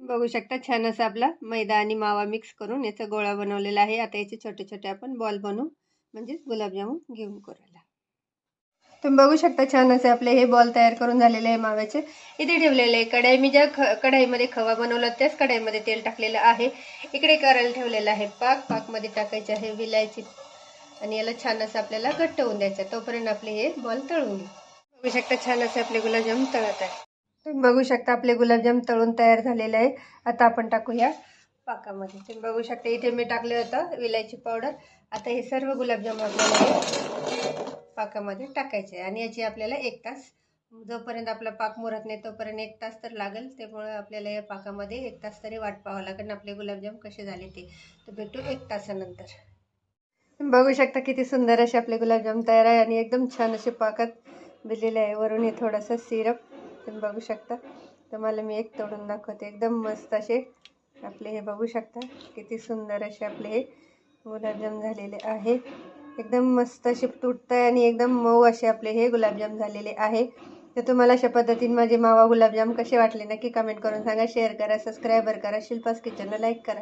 बघू शकता छान असा आपला मैदा आणि मावा मिक्स करून याचा गोळा बनवलेला आहे. आता याचे छोटे छोटे आपण बॉल बनवू, म्हणजेच गुलाबजामुन घेऊन करूया. तुम्ही बघू शकता छान असे आपले हे बॉल तयार करून झालेले आहे माव्याचे. इथे ठेवलेले आहे कढई. मी ज्या कढईमध्ये खवा बनवला त्याच कढईमध्ये तेल टाकलेलं आहे. इकडे करायला ठेवलेलं आहे पाकमध्ये टाकायचे आहे विलायची आणि याला छान असं आपल्याला घट्ट होऊन द्यायचं. तोपर्यंत आपले हे बॉल तळून घेऊ. बघू शकता छान असे आपले गुलाबजाम तळत आहे. तुम्ही बघू शकता आपले गुलाबजाम तळून तयार झालेले आहे. आता आपण टाकूया पाकामध्ये. तुम्ही बघू शकता इथे मी टाकले होतं विलायची पावडर. आता हे सर्व गुलाबजाम आपल्याला पाकामध्ये टाकायचे आहे आणि याची आपल्याला 1 तास, जोपर्यंत आपला पाक मुरत नाही तोपर्यंत 1 तास तर लागेल. त्यामुळे आपल्याला या पाकामध्ये 1 तास तरी वाट पाहावं लागेल आपले गुलाबजाम कसे झाले ते. तर भेटू 1 तासानंतर. बघू शकता किती सुंदर असे आपले गुलाबजाम तयार आहे आणि एकदम छान असे पाकात भिजलेले आहे. वरून हे थोडंसं सिरप तुम्ही बघू शकता. तुम्हाला मी एक तोडून दाखवते. एकदम मस्त असे आपले हे बघू शकता किती सुंदर असे आपले हे गुलाबजाम झालेले आहे. एकदम मस्त असे तुटत आहे आणि एकदम मऊ असे आपले हे गुलाबजाम झालेले आहे. तर तुम्हाला अशा पद्धतीने माझे मावा गुलाबजाम कसे वाटले नक्की कमेंट करून सांगा. शेअर करा, सबस्क्राईबर करा, शिल्पास किचनला लाईक करा.